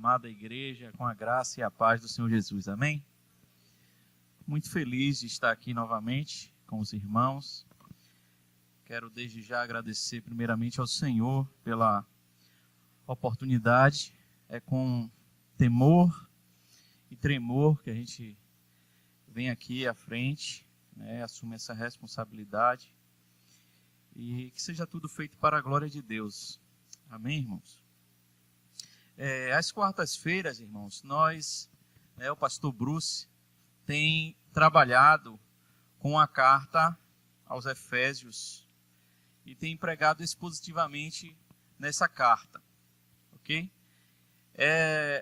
amada igreja, com a graça e a paz do Senhor Jesus, amém? Muito feliz de estar aqui novamente com os irmãos. Quero desde já agradecer primeiramente ao Senhor pela oportunidade. É com temor e tremor que a gente vem aqui à frente, assume essa responsabilidade e que seja tudo feito para a glória de Deus. Amém, irmãos? Às quartas-feiras, irmãos, nós, o pastor Bruce, tem trabalhado com a carta aos Efésios e tem pregado expositivamente nessa carta, ok?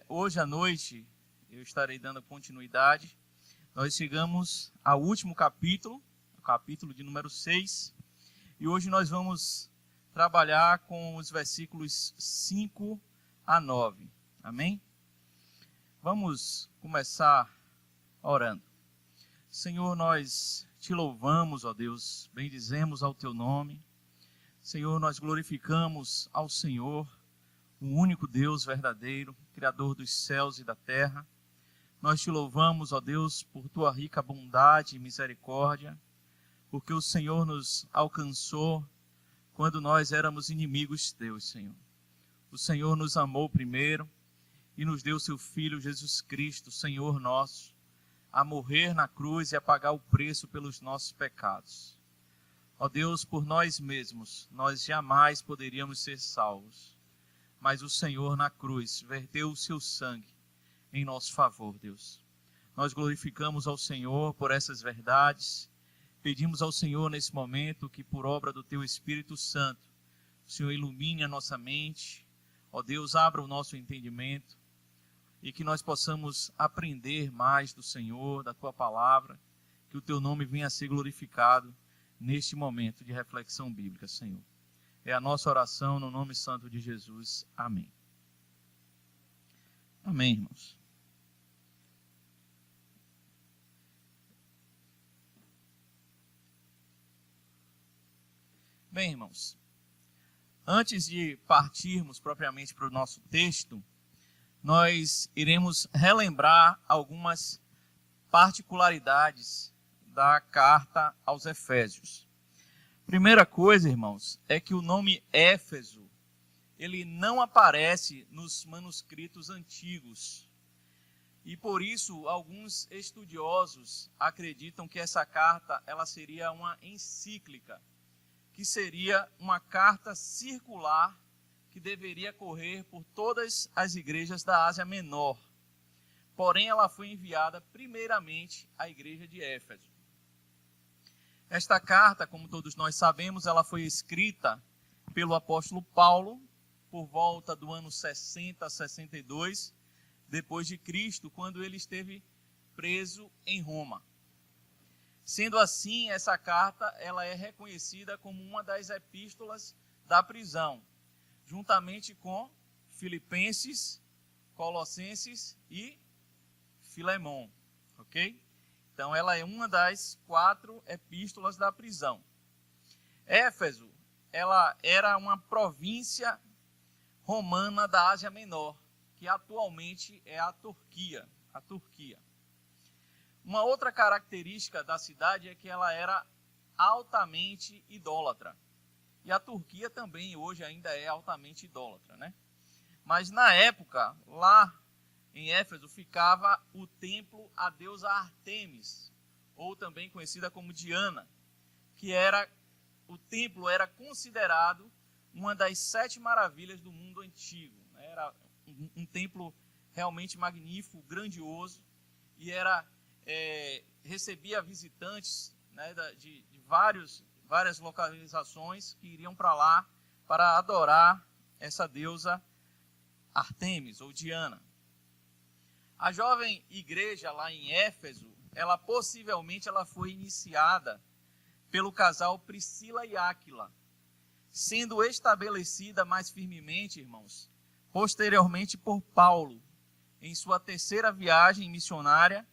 Hoje à noite eu estarei dando continuidade. Nós chegamos ao último capítulo, o capítulo de número 6, e hoje nós vamos trabalhar com os versículos 5 a 9, amém? Vamos começar orando. Senhor, nós te louvamos, ó Deus, bendizemos ao teu nome. Senhor, nós glorificamos ao Senhor, o único Deus verdadeiro, Criador dos céus e da terra. Nós te louvamos, ó Deus, por tua rica bondade e misericórdia, porque o Senhor nos alcançou quando nós éramos inimigos teus, Senhor. O Senhor nos amou primeiro e nos deu seu Filho Jesus Cristo, Senhor nosso, a morrer na cruz e a pagar o preço pelos nossos pecados. Ó Deus, por nós mesmos, nós jamais poderíamos ser salvos, mas o Senhor na cruz verteu o seu sangue em nosso favor, Deus. Nós glorificamos ao Senhor por essas verdades, pedimos ao Senhor nesse momento que por obra do teu Espírito Santo, o Senhor ilumine a nossa mente, ó Deus, abra o nosso entendimento e que nós possamos aprender mais do Senhor, da tua palavra, que o teu nome venha a ser glorificado neste momento de reflexão bíblica, Senhor. É a nossa oração no nome santo de Jesus. Amém. Amém, irmãos. Bem, irmãos, antes de partirmos propriamente para o nosso texto, nós iremos relembrar algumas particularidades da carta aos Efésios. Primeira coisa, irmãos, é que o nome Éfeso, ele não aparece nos manuscritos antigos. E por isso, alguns estudiosos acreditam que essa carta ela seria uma encíclica, que seria uma carta circular que deveria correr por todas as igrejas da Ásia Menor. Porém, ela foi enviada primeiramente à igreja de Éfeso. Esta carta, como todos nós sabemos, ela foi escrita pelo apóstolo Paulo por volta do ano 60 a 62 depois de Cristo, quando ele esteve preso em Roma. Sendo assim, essa carta ela é reconhecida como uma das epístolas da prisão, juntamente com Filipenses, Colossenses e Filemão, ok? Então, ela é uma das 4 epístolas da prisão. Éfeso, ela era uma província romana da Ásia Menor, que atualmente é a Turquia. Uma outra característica da cidade é que ela era altamente idólatra. E a Turquia também hoje ainda é altamente idólatra, né? Mas na época, lá em Éfeso, ficava o templo à deusa Ártemis, ou também conhecida como Diana, o templo era considerado uma das 7 maravilhas do mundo antigo. Era um templo realmente magnífico, grandioso, e recebia visitantes, de várias localizações que iriam para lá para adorar essa deusa Ártemis ou Diana. A jovem igreja lá em Éfeso, possivelmente foi iniciada pelo casal Priscila e Áquila, sendo estabelecida mais firmemente, irmãos, posteriormente por Paulo, em sua 3ª viagem missionária,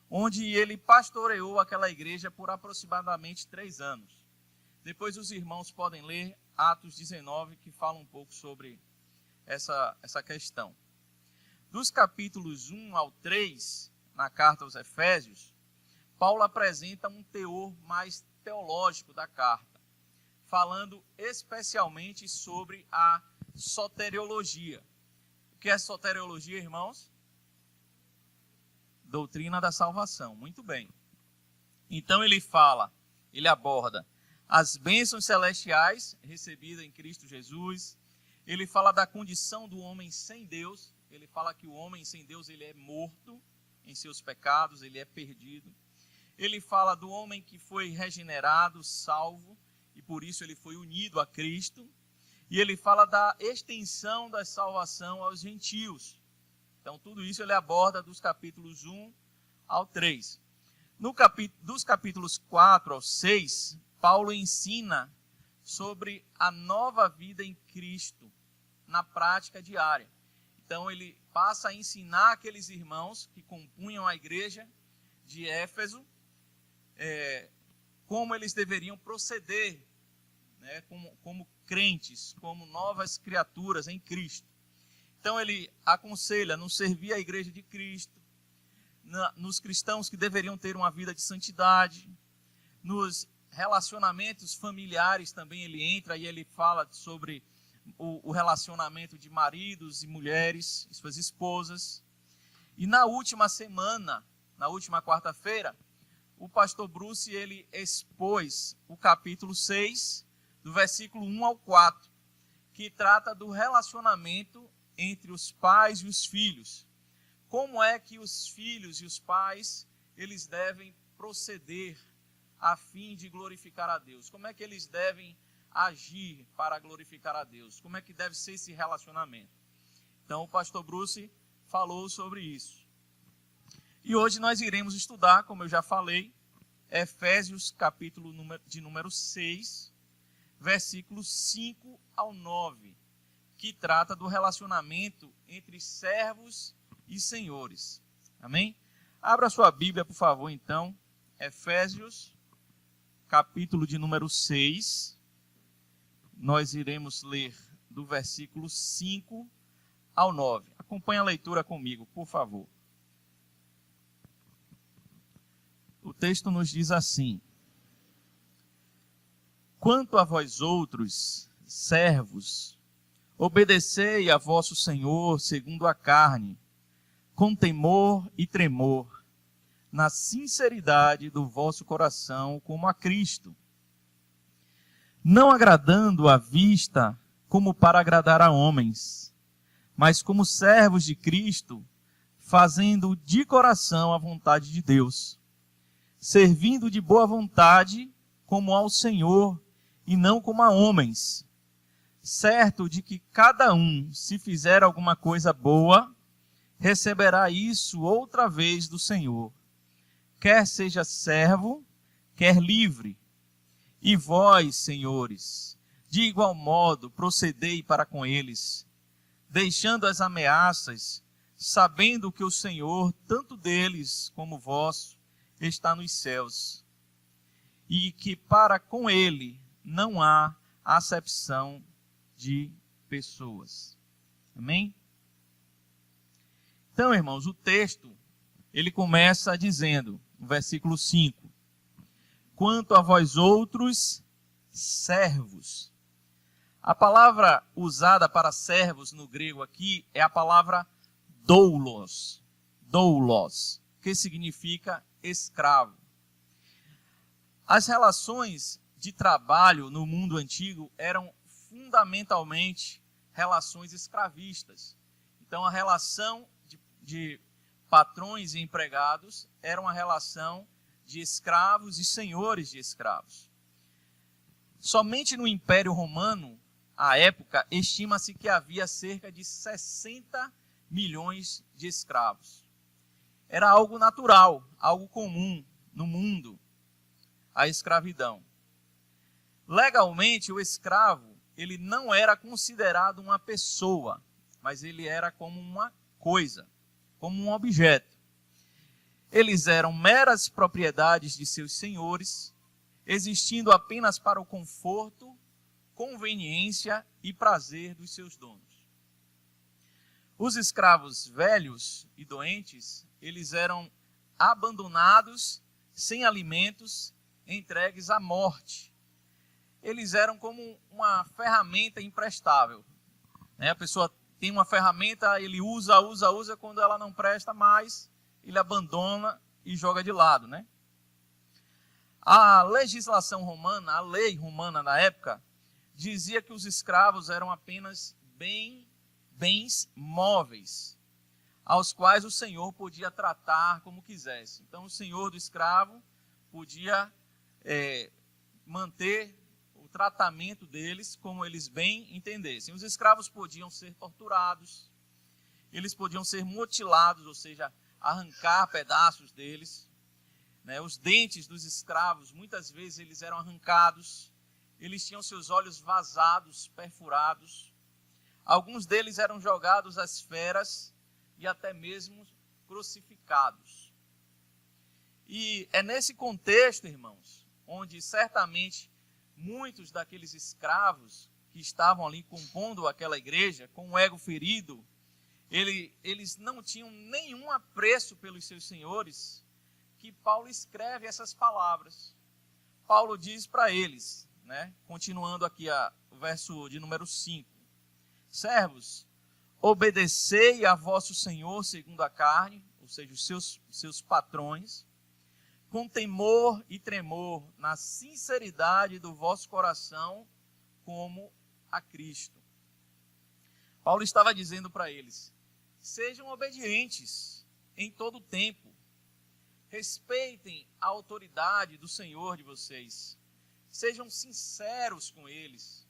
onde ele pastoreou aquela igreja por aproximadamente 3 anos. Depois os irmãos podem ler Atos 19, que fala um pouco sobre essa questão. Dos capítulos 1 ao 3, na carta aos Efésios, Paulo apresenta um teor mais teológico da carta, falando especialmente sobre a soteriologia. O que é soteriologia, irmãos? Doutrina da salvação. Muito bem. Então ele aborda as bênçãos celestiais recebidas em Cristo Jesus. Ele fala da condição do homem sem Deus. Ele fala que o homem sem Deus ele é morto em seus pecados, ele é perdido. Ele fala do homem que foi regenerado, salvo, e por isso ele foi unido a Cristo. E ele fala da extensão da salvação aos gentios. Então tudo isso ele aborda dos capítulos 1 ao 3. Dos capítulos 4 ao 6, Paulo ensina sobre a nova vida em Cristo na prática diária. Então ele passa a ensinar aqueles irmãos que compunham a igreja de Éfeso como eles deveriam proceder, né, como crentes, como novas criaturas em Cristo. Então ele aconselha no servir a igreja de Cristo, nos cristãos que deveriam ter uma vida de santidade, nos relacionamentos familiares também ele entra e ele fala sobre o relacionamento de maridos e mulheres, e suas esposas. E na última semana, na última quarta-feira, o pastor Bruce ele expôs o capítulo 6, do versículo 1 ao 4, que trata do relacionamento entre os pais e os filhos. Como é que os filhos e os pais eles devem proceder a fim de glorificar a Deus? Como é que eles devem agir para glorificar a Deus? Como é que deve ser esse relacionamento? Então o pastor Bruce falou sobre isso. E hoje nós iremos estudar, como eu já falei, Efésios capítulo de número 6, versículos 5 ao 9, que trata do relacionamento entre servos e senhores. Amém? Abra sua Bíblia, por favor, então. Efésios, capítulo de número 6. Nós iremos ler do versículo 5 ao 9. Acompanhe a leitura comigo, por favor. O texto nos diz assim: Quanto a vós outros, servos, obedecei a vosso Senhor segundo a carne, com temor e tremor, na sinceridade do vosso coração, como a Cristo, não agradando à vista como para agradar a homens, mas como servos de Cristo, fazendo de coração a vontade de Deus, servindo de boa vontade como ao Senhor e não como a homens, certo de que cada um, se fizer alguma coisa boa, receberá isso outra vez do Senhor, quer seja servo, quer livre. E vós, senhores, de igual modo procedei para com eles, deixando as ameaças, sabendo que o Senhor, tanto deles como vosso, está nos céus, e que para com ele não há acepção de pessoas. Amém? Então, irmãos, o texto, ele começa dizendo, no versículo 5, quanto a vós outros, servos. A palavra usada para servos no grego aqui é a palavra doulos, que significa escravo. As relações de trabalho no mundo antigo eram fundamentalmente relações escravistas. Então a relação de patrões e empregados era uma relação de escravos e senhores de escravos. Somente no Império Romano, à época, estima-se que havia cerca de 60 milhões de escravos. Era algo natural, algo comum no mundo, a escravidão. Legalmente, o escravo, ele não era considerado uma pessoa, mas ele era como uma coisa, como um objeto. Eles eram meras propriedades de seus senhores, existindo apenas para o conforto, conveniência e prazer dos seus donos. Os escravos velhos e doentes, eles eram abandonados, sem alimentos, entregues à morte. Eles eram como uma ferramenta imprestável. A pessoa tem uma ferramenta, ele usa, quando ela não presta mais, ele abandona e joga de lado, né? A legislação romana, a lei romana na época, dizia que os escravos eram apenas bens móveis, aos quais o senhor podia tratar como quisesse. Então, o senhor do escravo podia manter o tratamento deles como eles bem entendessem. Os escravos podiam ser torturados, eles podiam ser mutilados, ou seja, arrancar pedaços deles. Os dentes dos escravos, muitas vezes, eles eram arrancados, eles tinham seus olhos vazados, perfurados. Alguns deles eram jogados às feras e até mesmo crucificados. E é nesse contexto, irmãos, onde certamente muitos daqueles escravos que estavam ali compondo aquela igreja, com o ego ferido, eles não tinham nenhum apreço pelos seus senhores, que Paulo escreve essas palavras. Paulo diz para eles, continuando aqui o verso de número 5, servos, obedecei a vosso Senhor segundo a carne, ou seja, os seus patrões, com temor e tremor, na sinceridade do vosso coração, como a Cristo. Paulo estava dizendo para eles, sejam obedientes em todo o tempo, respeitem a autoridade do Senhor de vocês, sejam sinceros com eles,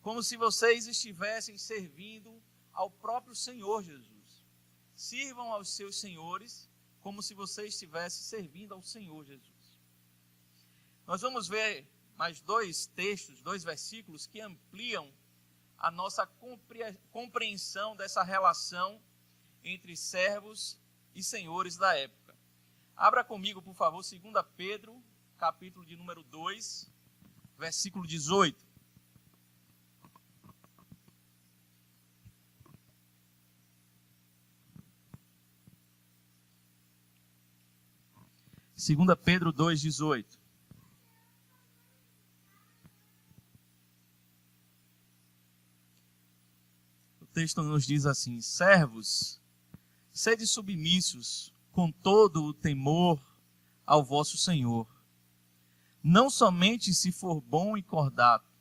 como se vocês estivessem servindo ao próprio Senhor Jesus. Sirvam aos seus senhores como se vocês estivessem servindo ao Senhor Jesus. Nós vamos ver mais dois versículos que ampliam a nossa compreensão dessa relação entre servos e senhores da época. Abra comigo, por favor, 2 Pedro, capítulo de número 2, versículo 18. Segunda Pedro 2,18. O texto nos diz assim: servos, sede submissos com todo o temor ao vosso Senhor, não somente se for bom e cordato,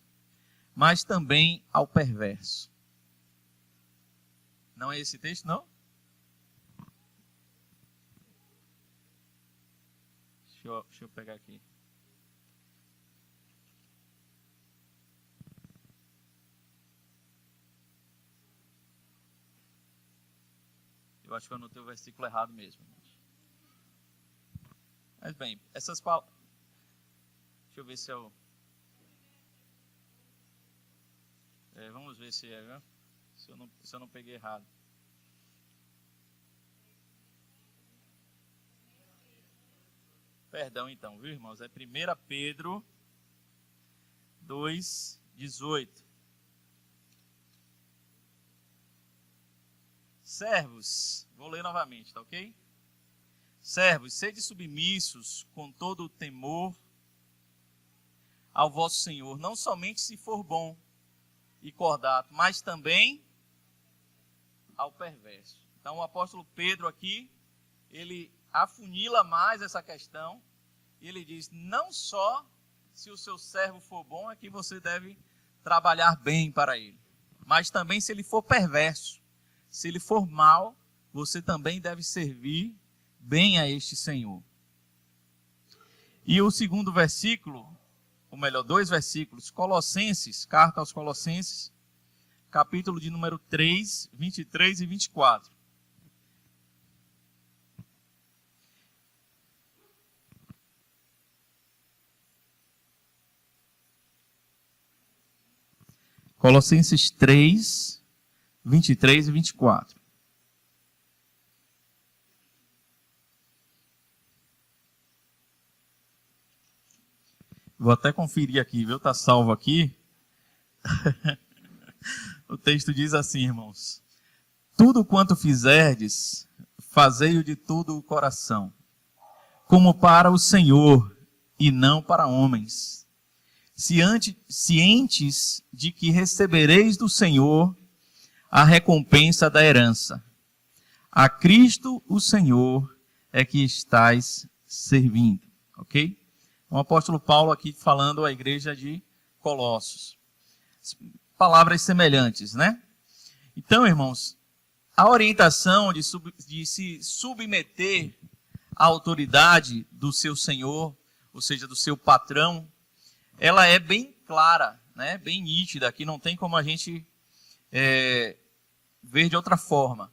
mas também ao perverso. Não é esse texto, não? Deixa eu pegar aqui. Eu acho que eu anotei o versículo errado mesmo. Mas bem, essas palavras... Deixa eu ver se eu... vamos ver se é, viu? Se eu não peguei errado. Perdão então, viu, irmãos? É 1 Pedro 2,18. Servos, vou ler novamente, tá ok? Servos, sede submissos com todo o temor ao vosso Senhor, não somente se for bom e cordato, mas também ao perverso. Então o apóstolo Pedro aqui, ele afunila mais essa questão e ele diz, não só se o seu servo for bom é que você deve trabalhar bem para ele, mas também se ele for perverso, se ele for mau, você também deve servir bem a este Senhor. E o segundo versículo, ou melhor, 2 versículos, Colossenses, carta aos Colossenses, capítulo de número 3, 23 e 24. Colossenses 3, 23 e 24. Vou até conferir aqui, viu? Está salvo aqui. O texto diz assim, irmãos. tudo quanto fizerdes, fazei-o de todo o coração, como para o Senhor e não para homens, cientes de que recebereis do Senhor a recompensa da herança. A Cristo, o Senhor, é que estais servindo. Ok? O apóstolo Paulo aqui falando à igreja de Colossos. Palavras semelhantes, né? Então, irmãos, a orientação de se submeter à autoridade do seu Senhor, ou seja, do seu patrão, ela é bem clara, né? Bem nítida, aqui não tem como a gente ver de outra forma.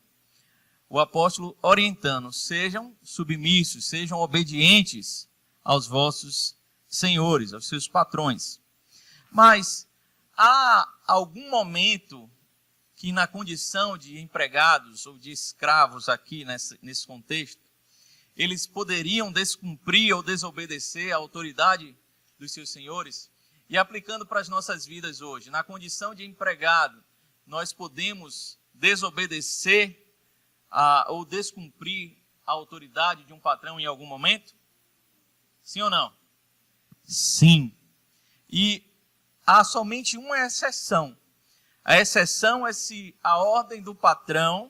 O apóstolo orientando, sejam submissos, sejam obedientes aos vossos senhores, aos seus patrões. Mas há algum momento que na condição de empregados ou de escravos aqui nesse contexto, eles poderiam descumprir ou desobedecer à autoridade dos seus senhores? E aplicando para as nossas vidas hoje, na condição de empregado, nós podemos desobedecer ou descumprir a autoridade de um patrão em algum momento? Sim ou não? Sim. E há somente uma exceção. A exceção é se a ordem do patrão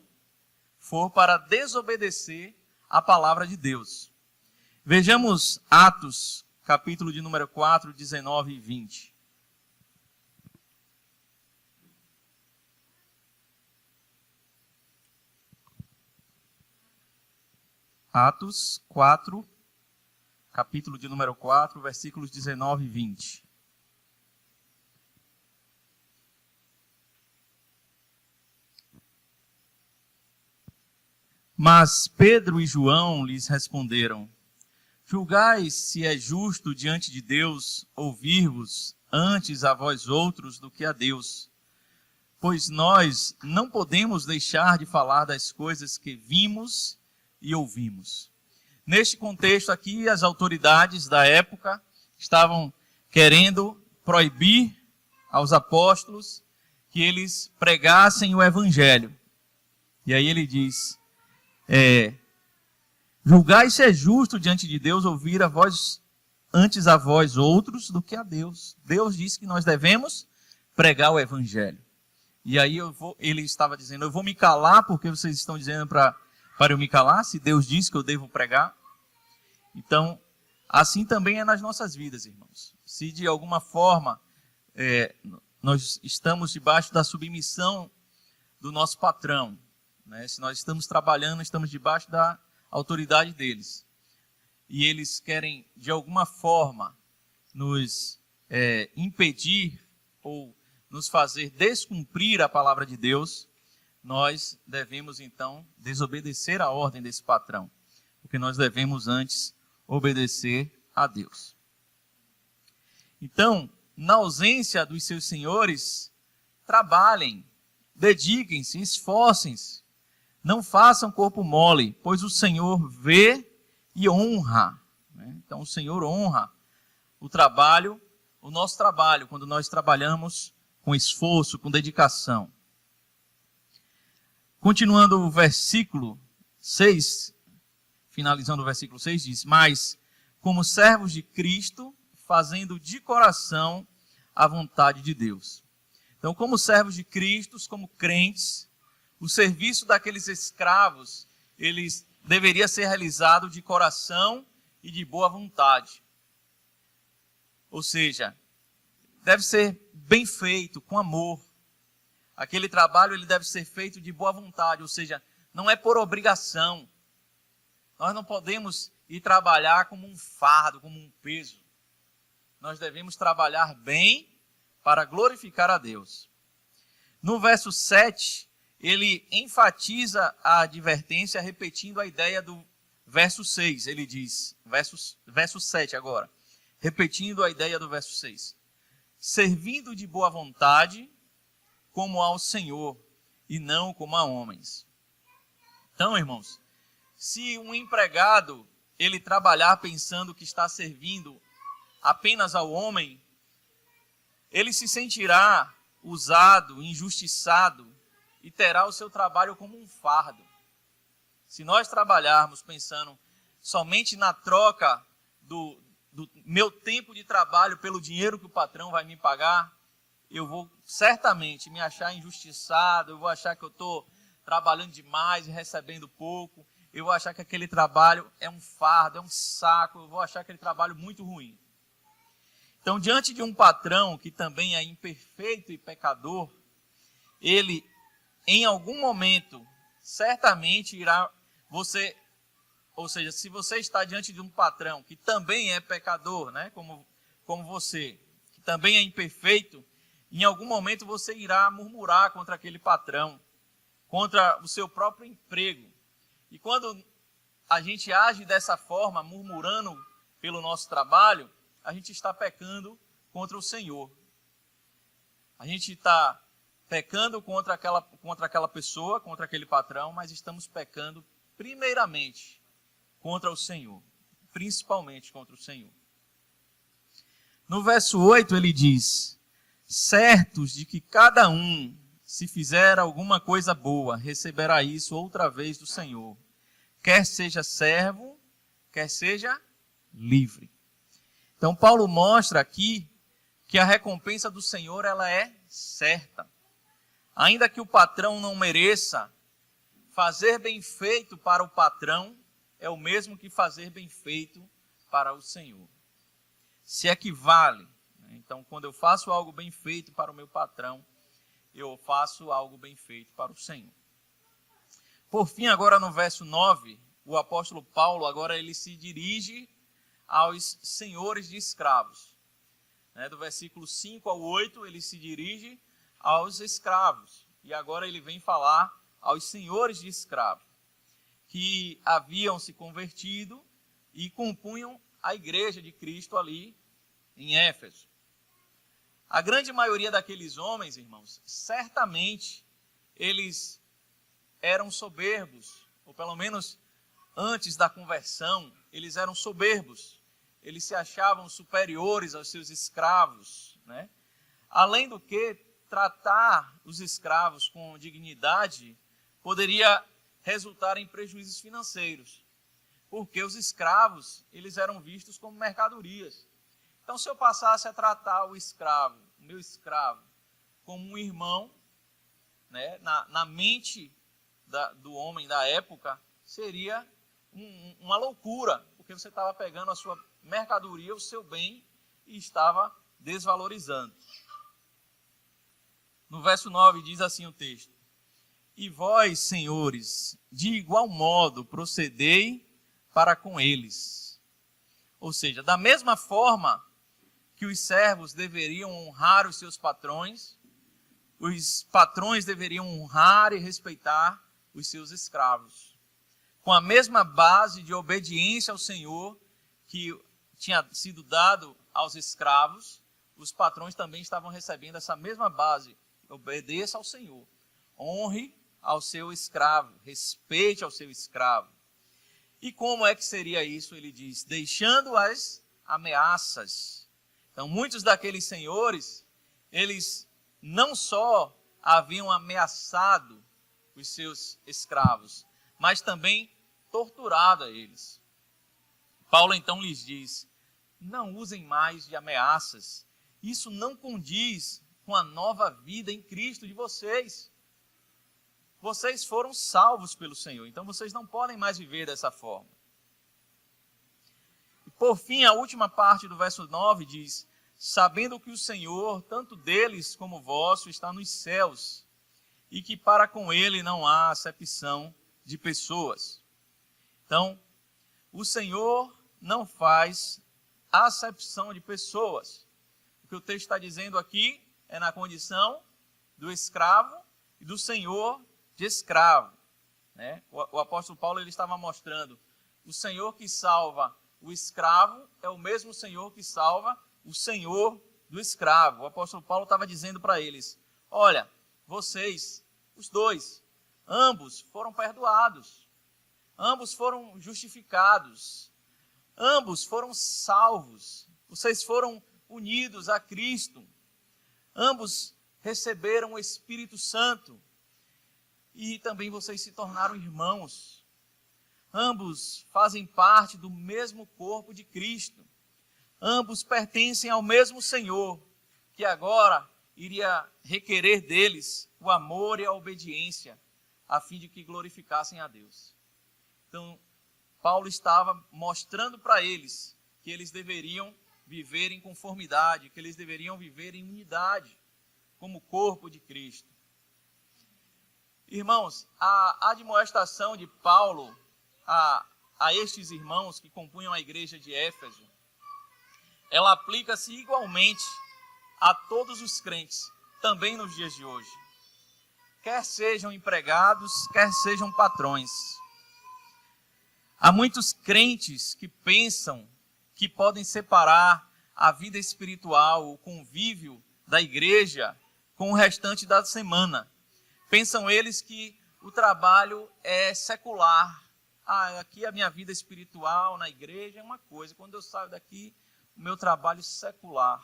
for para desobedecer a palavra de Deus. Vejamos Atos, capítulo de número 4, 19 e 20. Atos 4, capítulo de número 4, versículos 19 e 20. Mas Pedro e João lhes responderam: julgais se é justo diante de Deus ouvir-vos antes a vós outros do que a Deus. Pois nós não podemos deixar de falar das coisas que vimos e ouvimos. Neste contexto aqui, as autoridades da época estavam querendo proibir aos apóstolos que eles pregassem o evangelho. E aí ele diz: julgai se é justo diante de Deus ouvir a vós antes a vós outros do que a Deus. Deus disse que nós devemos pregar o evangelho. E aí ele estava dizendo: eu vou me calar porque vocês estão dizendo para eu me calar, se Deus disse que eu devo pregar. Então, assim também é nas nossas vidas, irmãos. Se de alguma forma nós estamos debaixo da submissão do nosso patrão, né? Se nós estamos trabalhando, estamos debaixo da autoridade deles, e eles querem de alguma forma nos impedir ou nos fazer descumprir a palavra de Deus, nós devemos então desobedecer a ordem desse patrão, porque nós devemos antes obedecer a Deus. Então, na ausência dos seus senhores, trabalhem, dediquem-se, esforcem-se, não façam corpo mole, pois o Senhor vê e honra. Então o Senhor honra o trabalho, o nosso trabalho, quando nós trabalhamos com esforço, com dedicação. Continuando o versículo 6, finalizando o versículo 6, diz: mas, como servos de Cristo, fazendo de coração a vontade de Deus. Então, como servos de Cristo, como crentes, o serviço daqueles escravos, eles deveria ser realizado de coração e de boa vontade. Ou seja, deve ser bem feito, com amor. Aquele trabalho ele deve ser feito de boa vontade, ou seja, não é por obrigação. Nós não podemos ir trabalhar como um fardo, como um peso. Nós devemos trabalhar bem para glorificar a Deus. No verso 7, ele enfatiza a advertência repetindo a ideia do verso 6. Ele diz, verso 7 agora, repetindo a ideia do verso 6. Servindo de boa vontade, como ao Senhor, e não como a homens. Então, irmãos, se um empregado, ele trabalhar pensando que está servindo apenas ao homem, ele se sentirá usado, injustiçado e terá o seu trabalho como um fardo. Se nós trabalharmos pensando somente na troca do meu tempo de trabalho pelo dinheiro que o patrão vai me pagar, eu vou certamente me achar injustiçado, eu vou achar que eu estou trabalhando demais e recebendo pouco, eu vou achar que aquele trabalho é um fardo, é um saco, eu vou achar aquele trabalho muito ruim. Então, diante de um patrão que também é imperfeito e pecador, ele, em algum momento, certamente irá, ou seja, se você está diante de um patrão que também é pecador, né, como você, que também é imperfeito, em algum momento você irá murmurar contra aquele patrão, contra o seu próprio emprego. E quando a gente age dessa forma, murmurando pelo nosso trabalho, a gente está pecando contra o Senhor. A gente está pecando contra aquela pessoa, contra aquele patrão, mas estamos pecando primeiramente contra o Senhor, principalmente contra o Senhor. No verso 8 ele diz: certos de que cada um, se fizer alguma coisa boa, receberá isso outra vez do Senhor, quer seja servo, quer seja livre. Então Paulo mostra aqui que a recompensa do Senhor ela é certa. Ainda que o patrão não mereça, fazer bem feito para o patrão é o mesmo que fazer bem feito para o Senhor. Se equivale. Então, quando eu faço algo bem feito para o meu patrão, eu faço algo bem feito para o Senhor. Por fim, agora no verso 9, o apóstolo Paulo, agora ele se dirige aos senhores de escravos. Do versículo 5 ao 8, ele se dirige aos escravos. E agora ele vem falar aos senhores de escravos, que haviam se convertido e compunham a igreja de Cristo ali em Éfeso. A grande maioria daqueles homens, irmãos, certamente eles eram soberbos, ou pelo menos antes da conversão, eles eram soberbos. Eles se achavam superiores aos seus escravos, né? Além do que, tratar os escravos com dignidade poderia resultar em prejuízos financeiros, porque os escravos eles eram vistos como mercadorias. Então, se eu passasse a tratar o meu escravo, como um irmão, né, na mente do homem da época, seria uma loucura, porque você estava pegando a sua mercadoria, o seu bem, e estava desvalorizando. No verso 9 diz assim o texto: e vós, senhores, de igual modo procedei para com eles. Ou seja, da mesma forma que os servos deveriam honrar os seus patrões, os patrões deveriam honrar e respeitar os seus escravos. Com a mesma base de obediência ao Senhor que tinha sido dado aos escravos, os patrões também estavam recebendo essa mesma base. Obedeça ao Senhor, honre ao seu escravo, respeite ao seu escravo. E como é que seria isso? Ele diz, deixando as ameaças. Então, muitos daqueles senhores, eles não só haviam ameaçado os seus escravos, mas também torturado a eles. Paulo então lhes diz, não usem mais de ameaças. Isso não condiz com a nova vida em Cristo de vocês. Vocês foram salvos pelo Senhor, então vocês não podem mais viver dessa forma. E por fim, a última parte do verso 9 diz, sabendo que o Senhor, tanto deles como vosso, está nos céus, e que para com ele não há acepção de pessoas. Então, o Senhor não faz acepção de pessoas. O que o texto está dizendo aqui é na condição do escravo e do senhor de escravo, né? O apóstolo Paulo ele estava mostrando, o Senhor que salva o escravo é o mesmo Senhor que salva o senhor do escravo. O apóstolo Paulo estava dizendo para eles, olha, vocês, os dois, ambos foram perdoados, ambos foram justificados, ambos foram salvos, vocês foram unidos a Cristo, ambos receberam o Espírito Santo. e também vocês se tornaram irmãos. Ambos fazem parte do mesmo corpo de Cristo. Ambos pertencem ao mesmo Senhor, que agora iria requerer deles o amor e a obediência, a fim de que glorificassem a Deus. Então, Paulo estava mostrando para eles que eles deveriam viver em conformidade, que eles deveriam viver em unidade, como corpo de Cristo. Irmãos, a admoestação de Paulo a estes irmãos que compunham a igreja de Éfeso, ela aplica-se igualmente a todos os crentes, também nos dias de hoje. Quer sejam empregados, quer sejam patrões. Há muitos crentes que pensam que podem separar a vida espiritual, o convívio da igreja com o restante da semana. Pensam eles que o trabalho é secular. Aqui a minha vida espiritual na igreja é uma coisa, quando eu saio daqui, o meu trabalho secular.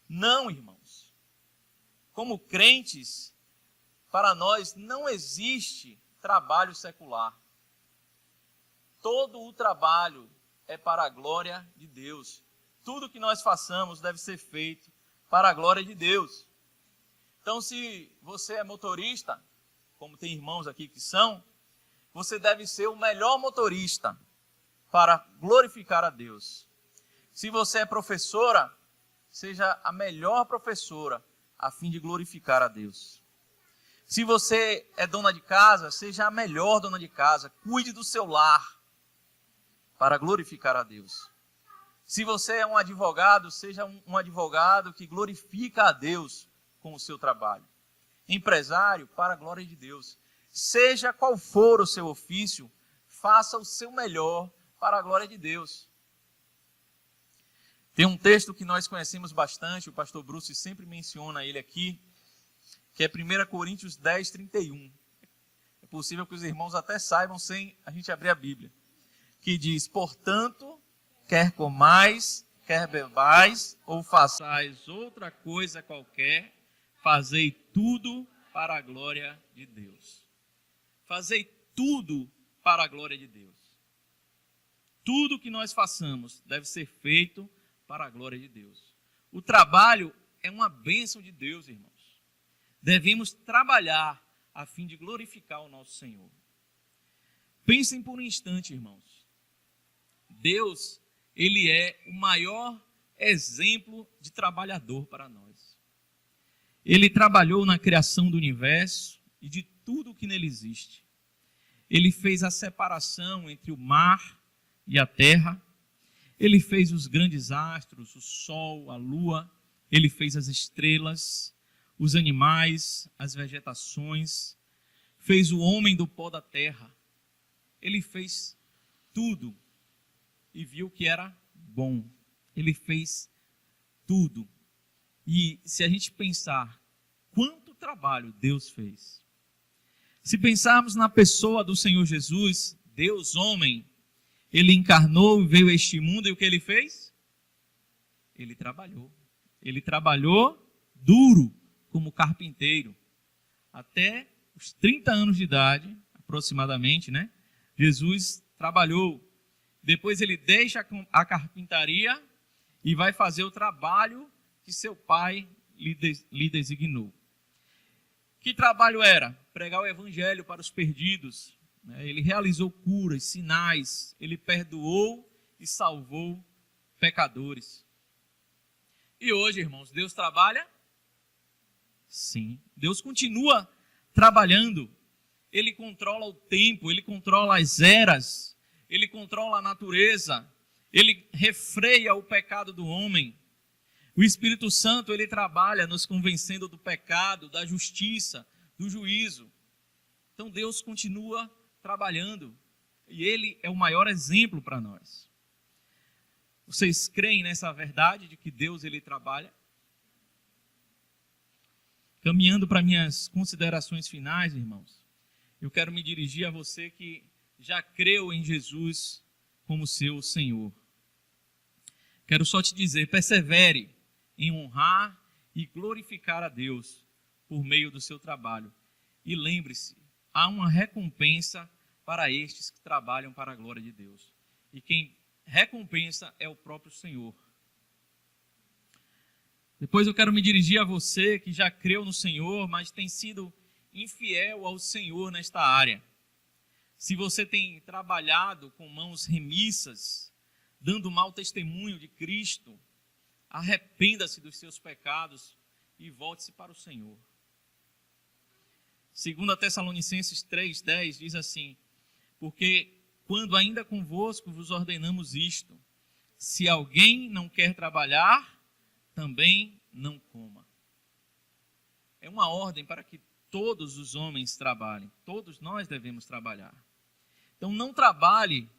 Não, irmãos. Como crentes, para nós não existe trabalho secular. Todo o trabalho é para a glória de Deus. Tudo que nós façamos deve ser feito para a glória de Deus. Então, se você é motorista, como tem irmãos aqui que são, você deve ser o melhor motorista para glorificar a Deus. Se você é professora, seja a melhor professora a fim de glorificar a Deus. Se você é dona de casa, seja a melhor dona de casa. Cuide do seu lar para glorificar a Deus. Se você é um advogado, seja um advogado que glorifica a Deus com o seu trabalho. Empresário, para a glória de Deus. Seja qual for o seu ofício, faça o seu melhor para a glória de Deus. Tem um texto que nós conhecemos bastante, o pastor Bruce sempre menciona ele aqui, que é 1 Coríntios 10, 31. É possível que os irmãos até saibam sem a gente abrir a Bíblia. Que diz, portanto, quer comais, quer bebais, ou façais outra coisa qualquer, fazei tudo para a glória de Deus. Fazei tudo para a glória de Deus. Tudo que nós façamos deve ser feito para a glória de Deus. O trabalho é uma bênção de Deus, irmãos. Devemos trabalhar a fim de glorificar o nosso Senhor. Pensem por um instante, irmãos. Deus, Ele é o maior exemplo de trabalhador para nós. Ele trabalhou na criação do universo e de tudo o que nele existe. Ele fez a separação entre o mar e a terra. Ele fez os grandes astros, o sol, a lua. Ele fez as estrelas, os animais, as vegetações. Fez o homem do pó da terra. Ele fez tudo e viu que era bom. Ele fez tudo. E se a gente pensar quanto trabalho Deus fez, se pensarmos na pessoa do Senhor Jesus, Deus homem, Ele encarnou e veio a este mundo, e o que Ele fez? Ele trabalhou. Ele trabalhou duro como carpinteiro. Até os 30 anos de idade, aproximadamente, né? Jesus trabalhou. Depois ele deixa a carpintaria e vai fazer o trabalho que seu pai lhe designou. Que trabalho era? Pregar o evangelho para os perdidos. Ele realizou curas, sinais, ele perdoou e salvou pecadores. E hoje, irmãos, Deus trabalha? Sim, Deus continua trabalhando. Ele controla o tempo, Ele controla as eras, Ele controla a natureza, Ele refreia o pecado do homem. O Espírito Santo, Ele trabalha nos convencendo do pecado, da justiça, do juízo. Então Deus continua trabalhando e Ele é o maior exemplo para nós. Vocês creem nessa verdade de que Deus Ele trabalha? Caminhando para minhas considerações finais, irmãos, eu quero me dirigir a você que já creu em Jesus como seu Senhor. Quero só te dizer, persevere em honrar e glorificar a Deus por meio do seu trabalho. E lembre-se há uma recompensa para estes que trabalham para a glória de Deus. E quem recompensa é o próprio Senhor. Depois eu quero me dirigir a você que já creu no Senhor, mas tem sido infiel ao Senhor nesta área. Se você tem trabalhado com mãos remissas, dando mau testemunho de Cristo, arrependa-se dos seus pecados e volte-se para o Senhor. 2 Tessalonicenses 3,10 diz assim: porque quando ainda convosco vos ordenamos isto, se alguém não quer trabalhar, também não coma. É uma ordem para que todos os homens trabalhem, todos nós devemos trabalhar. Então não trabalhe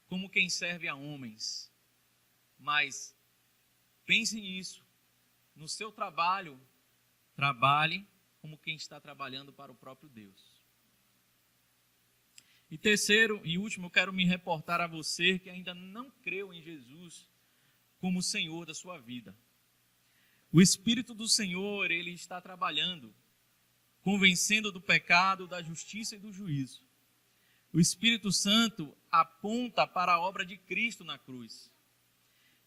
como quem serve a homens, mas pense nisso. No seu trabalho, trabalhe como quem está trabalhando para o próprio Deus. E terceiro e último, eu quero me reportar a você que ainda não creu em Jesus como Senhor da sua vida. O Espírito do Senhor, Ele está trabalhando, convencendo do pecado, da justiça e do juízo. O Espírito Santo aponta para a obra de Cristo na cruz.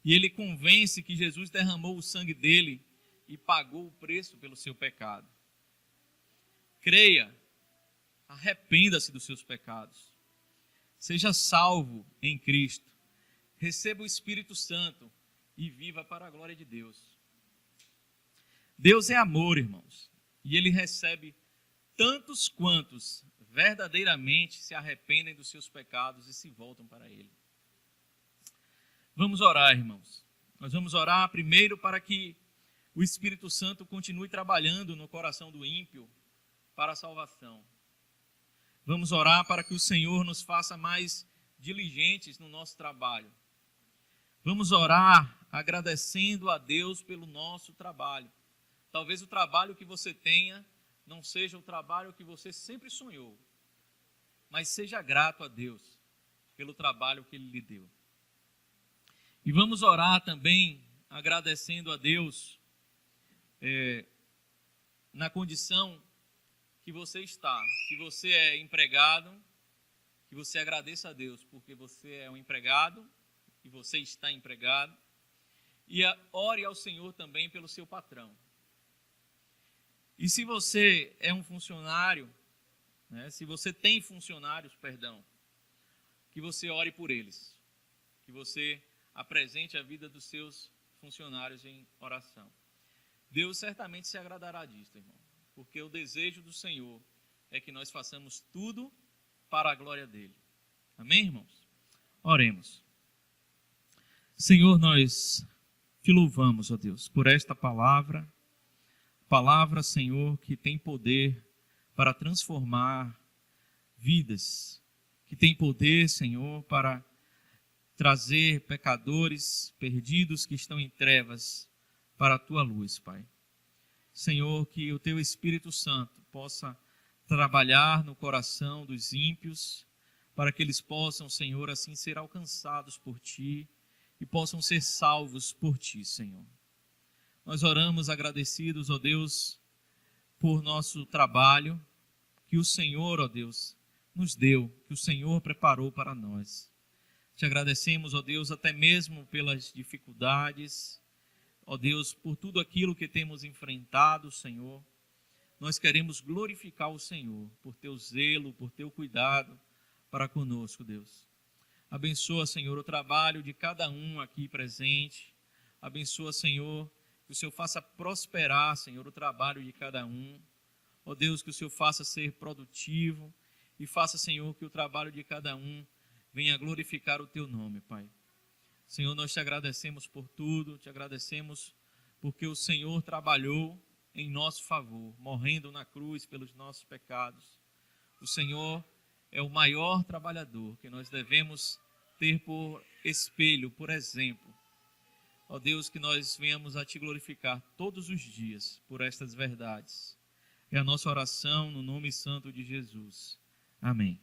E Ele convence que Jesus derramou o sangue dele e pagou o preço pelo seu pecado. Creia, arrependa-se dos seus pecados. Seja salvo em Cristo. Receba o Espírito Santo e viva para a glória de Deus. Deus é amor, irmãos, e Ele recebe tantos quantos verdadeiramente se arrependem dos seus pecados e se voltam para Ele. Vamos orar, irmãos. Nós vamos orar primeiro para que o Espírito Santo continue trabalhando no coração do ímpio para a salvação. Vamos orar para que o Senhor nos faça mais diligentes no nosso trabalho. Vamos orar agradecendo a Deus pelo nosso trabalho. Talvez o trabalho que você tenha não seja o trabalho que você sempre sonhou, mas seja grato a Deus pelo trabalho que Ele lhe deu. E vamos orar também agradecendo a Deus na condição que você está. Se você é empregado, que você agradeça a Deus porque você é um empregado e você está empregado. E ore ao Senhor também pelo seu patrão. E se você é um funcionário, se você tem funcionários, que você ore por eles. Que você apresente a vida dos seus funcionários em oração. Deus certamente se agradará disso, irmão. Porque o desejo do Senhor é que nós façamos tudo para a glória dEle. Amém, irmãos? Oremos. Senhor, nós te louvamos, ó Deus, por esta palavra, Senhor, que tem poder para transformar vidas, que tem poder, Senhor, para trazer pecadores perdidos que estão em trevas para a Tua luz, Pai. Senhor, que o Teu Espírito Santo possa trabalhar no coração dos ímpios, para que eles possam, Senhor, assim ser alcançados por Ti e possam ser salvos por Ti, Senhor. Nós oramos agradecidos, ó Deus, por nosso trabalho, que o Senhor, ó Deus, nos deu, que o Senhor preparou para nós. Te agradecemos, ó Deus, até mesmo pelas dificuldades, ó Deus, por tudo aquilo que temos enfrentado, Senhor. Nós queremos glorificar o Senhor por Teu zelo, por Teu cuidado para conosco, Deus. Abençoa, Senhor, o trabalho de cada um aqui presente. Abençoa, Senhor, que o Senhor faça prosperar, Senhor, o trabalho de cada um. Ó Deus, que o Senhor faça ser produtivo e faça, Senhor, que o trabalho de cada um venha glorificar o Teu nome, Pai. Senhor, nós te agradecemos por tudo, te agradecemos porque o Senhor trabalhou em nosso favor, morrendo na cruz pelos nossos pecados. O Senhor é o maior trabalhador que nós devemos ter por espelho, por exemplo. Ó Deus, que nós venhamos a Te glorificar todos os dias por estas verdades. É a nossa oração no nome santo de Jesus. Amém.